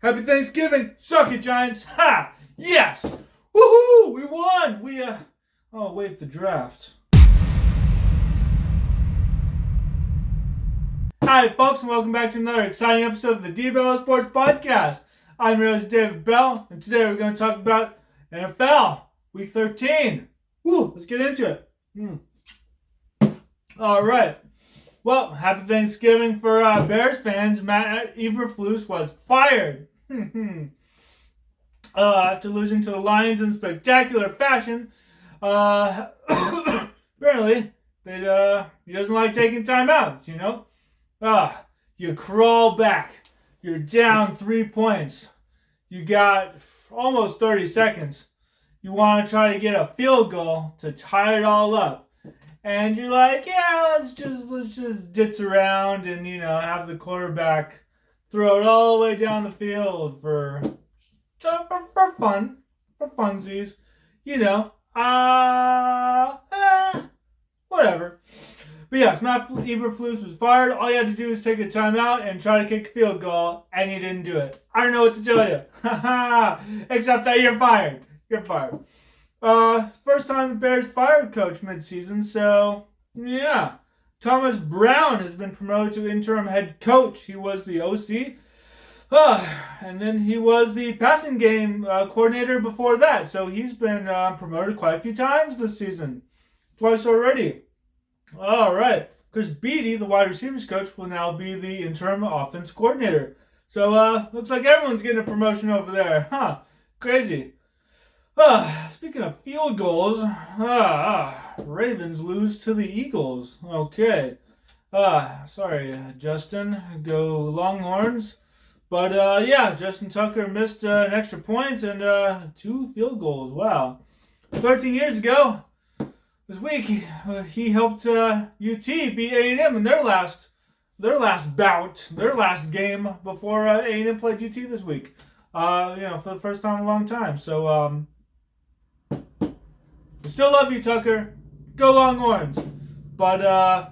Happy Thanksgiving. Suck it, Giants. Ha! Yes! Woohoo! We won! Oh, wait, the draft. Hi, folks, and welcome back to another exciting episode of the D.Bell Sports Podcast. I'm your host, D.Bell, and today we're going to talk about NFL Week 13. Woo! Let's get into it. All right. Well, happy Thanksgiving for Bears fans. Matt Eberflus was fired. After losing to the Lions in spectacular fashion. Apparently, he doesn't like taking timeouts, you know? You crawl back. You're down 3 points. You got almost 30 seconds. You want to try to get a field goal to tie it all up. And you're like, yeah, let's just ditz around and, have the quarterback throw it all the way down the field for fun, for funsies, whatever. But yes, Matt Eberflus was fired. All you had to do was take a timeout and try to kick a field goal, and you didn't do it. I don't know what to tell you. Except that you're fired. You're fired. First time the Bears fired coach midseason, so yeah. Thomas Brown has been promoted to interim head coach. He was the OC. And then he was the passing game coordinator before that. So he's been promoted quite a few times this season. Twice already. All right. Chris Beatty, the wide receivers coach, will now be the interim offense coordinator. So looks like everyone's getting a promotion over there. Crazy. Speaking of field goals, Ravens lose to the Eagles. Okay. Sorry, Justin. Go Longhorns. But, Justin Tucker missed an extra point and 2 field goals. Wow. 13 years ago, this week, he helped UT beat A&M in their last bout, their last game before A&M played UT this week. For the first time in a long time. So, I still love you, Tucker. Go Longhorns. But, I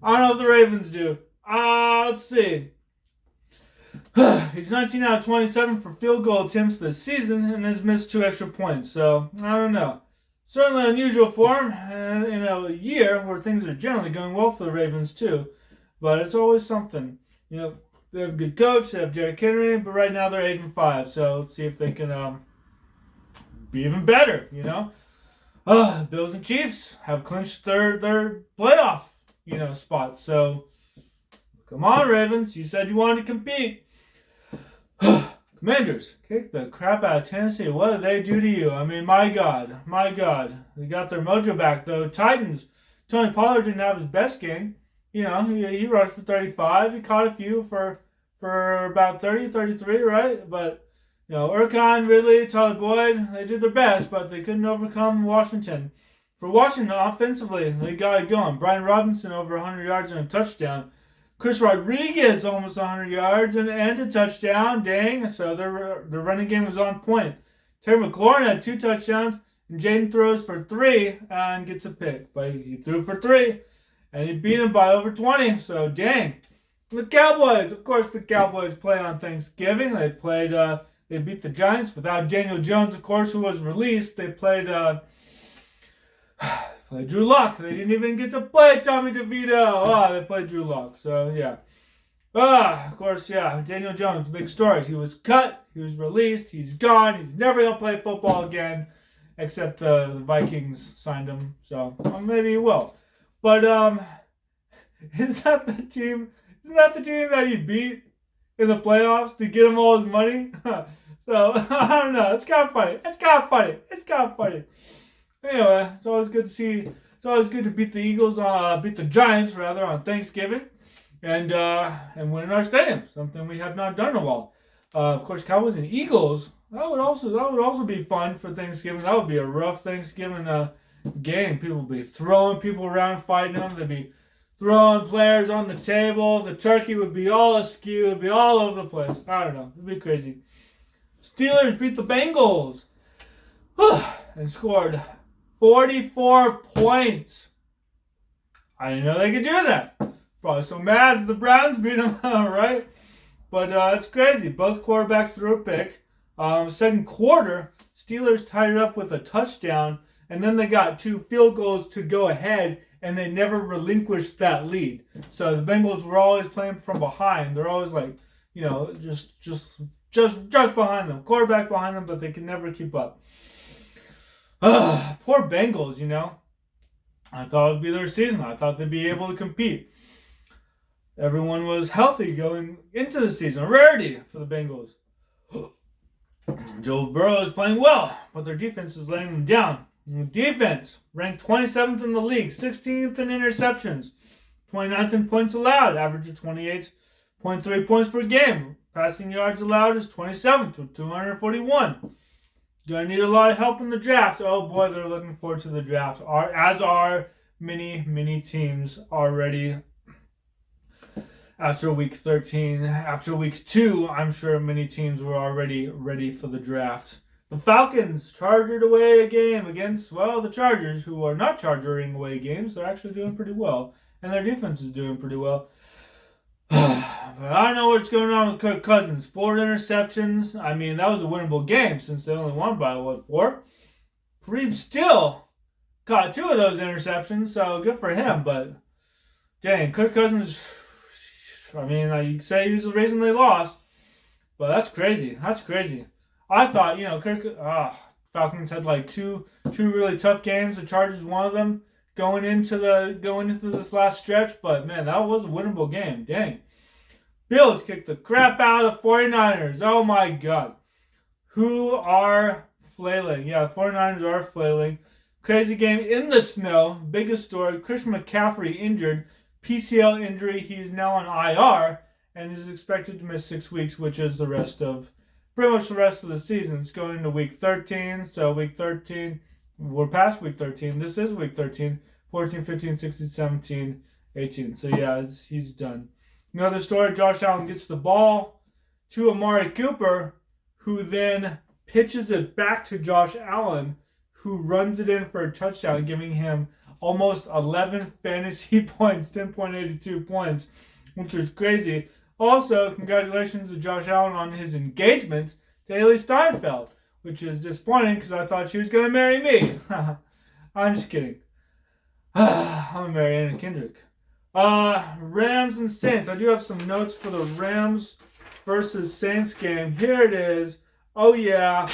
don't know if the Ravens do. Let's see. He's 19 out of 27 for field goal attempts this season and has missed 2 extra points. So, I don't know. Certainly unusual for him in a year where things are generally going well for the Ravens, too. But it's always something. They have a good coach. They have Derrick Henry. But right now they're 8-5. So, let's see if they can be even better, Bills and Chiefs have clinched their playoff, spot. So, come on, Ravens. You said you wanted to compete. Commanders kick the crap out of Tennessee. What did they do to you? I mean, my God. They got their mojo back, though. Titans, Tony Pollard didn't have his best game. He rushed for 35. He caught a few for about 30, 33, right? But, Urquhart, Ridley, Tyler Boyd, they did their best, but they couldn't overcome Washington. For Washington, offensively, they got it going. Brian Robinson over 100 yards and a touchdown. Chris Rodriguez almost 100 yards and a touchdown. Dang. So their running game was on point. Terry McLaurin had 2 touchdowns, and Jaden throws for 3 and gets a pick. But he threw for 3, and he beat him by over 20. So, dang. The Cowboys. Of course, the Cowboys play on Thanksgiving. They played... They beat the Giants without Daniel Jones, of course, who was released. They played Drew Lock. They didn't even get to play Tommy DeVito. They played Drew Lock. So, yeah. Of course, yeah. Daniel Jones, big story. He was cut. He was released. He's gone. He's never going to play football again, except the Vikings signed him. So, maybe he will. But, isn't that the team that he beat in the playoffs to get him all his money? So, I don't know. It's kind of funny. Anyway, it's always good to see. It's always good to beat the Giants on Thanksgiving, and win in our stadium. Something we have not done in a while. Of course, Cowboys and Eagles. That would also be fun for Thanksgiving. That would be a rough Thanksgiving game. People would be throwing people around, fighting them. They'd be throwing players on the table. The turkey would be all askew. It would be all over the place. I don't know. It'd be crazy. Steelers beat the Bengals and scored 44 points. I didn't know they could do that. Probably so mad that the Browns beat them, right? But it's crazy. Both quarterbacks threw a pick. Second quarter, Steelers tied it up with a touchdown, and then they got 2 field goals to go ahead, and they never relinquished that lead. So the Bengals were always playing from behind. They're always like, just behind them, quarterback behind them, but they can never keep up. Poor Bengals, I thought it would be their season. I thought they'd be able to compete. Everyone was healthy going into the season. A rarity for the Bengals. Joe Burrow is playing well, but their defense is laying them down. Defense ranked 27th in the league, 16th in interceptions, 29th in points allowed, average of 28.3 points per game. Passing yards allowed is 27th with 241. Gonna need a lot of help in the draft. Oh boy, they're looking forward to the draft. As are many teams already. After week 13, after week 2, I'm sure many teams were already ready for the draft. The Falcons chargered away a game against, the Chargers, who are not charging away games. They're actually doing pretty well. And their defense is doing pretty well. But I don't know what's going on with Kirk Cousins. 4 interceptions. I mean, that was a winnable game since they only won by, 4? Reeves still caught 2 of those interceptions, so good for him. But, dang, Kirk Cousins, I mean, you say he's the reason they lost. But that's crazy. I thought, Falcons had like two really tough games. The Chargers, one of them, going into this last stretch. But man, that was a winnable game. Dang. Bills kicked the crap out of the 49ers. Oh my God. Who are flailing? Yeah, the 49ers are flailing. Crazy game in the snow. Biggest story. Christian McCaffrey injured. PCL injury. He is now on IR and is expected to miss 6 weeks, which is pretty much the rest of the season. It's going into week 13. So week 13, we're past week 13. This is week 13. 14, 15, 16, 17, 18. So yeah, he's done. Another story, Josh Allen gets the ball to Amari Cooper, who then pitches it back to Josh Allen, who runs it in for a touchdown, giving him almost 11 fantasy points, 10.82 points, which is crazy. Also, congratulations to Josh Allen on his engagement to Haley Steinfeld, which is disappointing because I thought she was going to marry me. I'm just kidding. I'm going to marry Anna Kendrick. Rams and Saints. I do have some notes for the Rams versus Saints game. Here it is. Oh, yeah.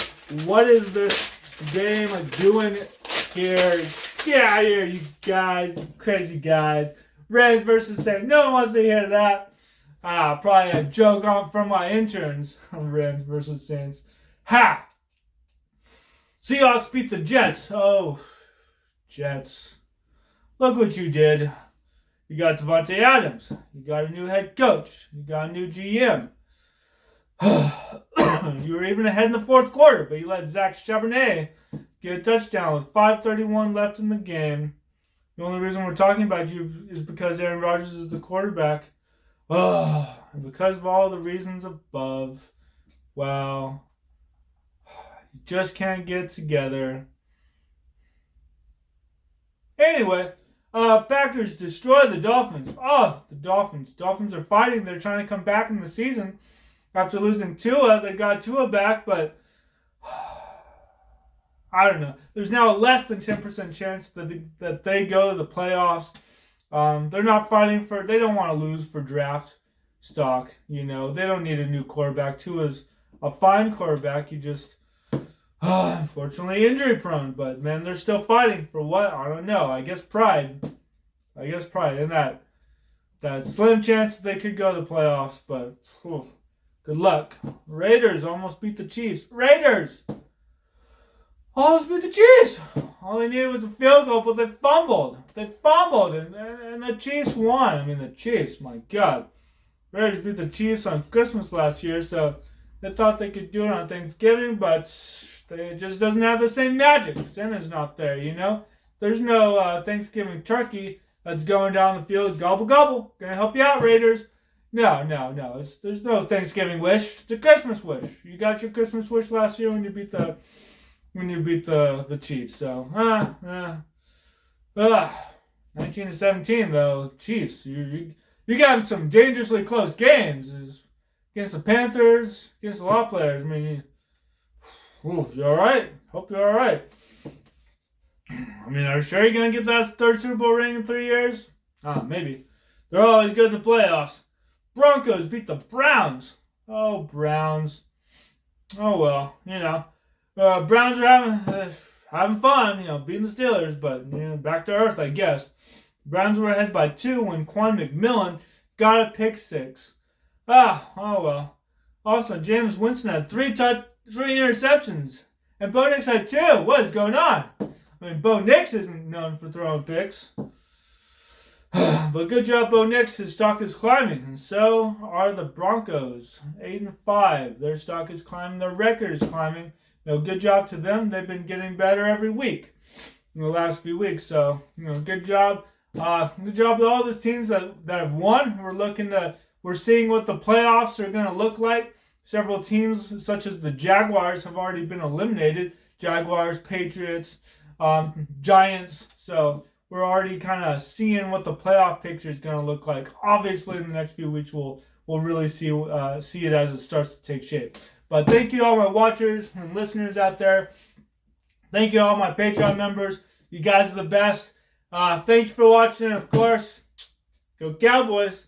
What is this game doing here? Get out of here, you guys. You crazy guys. Rams versus Saints. No one wants to hear that. Probably a joke from my interns. Rams versus Saints. Ha! Seahawks beat the Jets. Oh, Jets. Look what you did. You got Devontae Adams. You got a new head coach. You got a new GM. You were even ahead in the fourth quarter, but you let Zach Charbonnet get a touchdown with 5:31 left in the game. The only reason we're talking about you is because Aaron Rodgers is the quarterback. And because of all the reasons above, wow, you just can't get together. Anyway, Packers destroy the Dolphins. The Dolphins. Dolphins are fighting. They're trying to come back in the season after losing Tua. They got Tua back, but I don't know. There's now a less than 10% chance that they go to the playoffs. They're not fighting for. They don't want to lose for draft stock. They don't need a new quarterback. Tua's a fine quarterback. He just, unfortunately, injury prone. But man, they're still fighting for what? I don't know. I guess pride, and that slim chance that they could go to the playoffs. But good luck. Raiders almost beat the Chiefs. Raiders almost beat the Chiefs. All they needed was a field goal, but they fumbled. And the Chiefs won. I mean, the Chiefs, my God. Raiders beat the Chiefs on Christmas last year, so they thought they could do it on Thanksgiving, but it just doesn't have the same magic. Santa's not there, There's no Thanksgiving turkey that's going down the field, gobble, gobble. Gonna help you out, Raiders. No. There's no Thanksgiving wish. It's a Christmas wish. You got your Christmas wish last year when you beat the Chiefs. So, 19-17 though, Chiefs. You got some dangerously close games. against the Panthers, against a lot of players. I mean, you all right? Hope you're all right. I mean, are you sure you're going to get that third Super Bowl ring in 3 years? Maybe. They're always good in the playoffs. Broncos beat the Browns. Oh, Browns. Oh, well, Browns are having fun, beating the Steelers, but, back to earth, I guess. Browns were ahead by 2 when Quan McMillan got a pick 6. Oh, well. Also, James Winston had 3 interceptions. And Bo Nix had 2. What is going on? I mean, Bo Nix isn't known for throwing picks. But good job, Bo Nix. His stock is climbing. And so are the Broncos. 8-5. Their stock is climbing. Their record is climbing. Good job to them. They've been getting better every week in the last few weeks. So, good job. Good job to all those teams that have won. We're seeing what the playoffs are going to look like. Several teams, such as the Jaguars, have already been eliminated. Jaguars, Patriots, Giants. So we're already kind of seeing what the playoff picture is going to look like. Obviously, in the next few weeks, we'll really see it as it starts to take shape. But thank you to all my watchers and listeners out there. Thank you to all my Patreon members. You guys are the best. Thanks for watching. Of course, go Cowboys.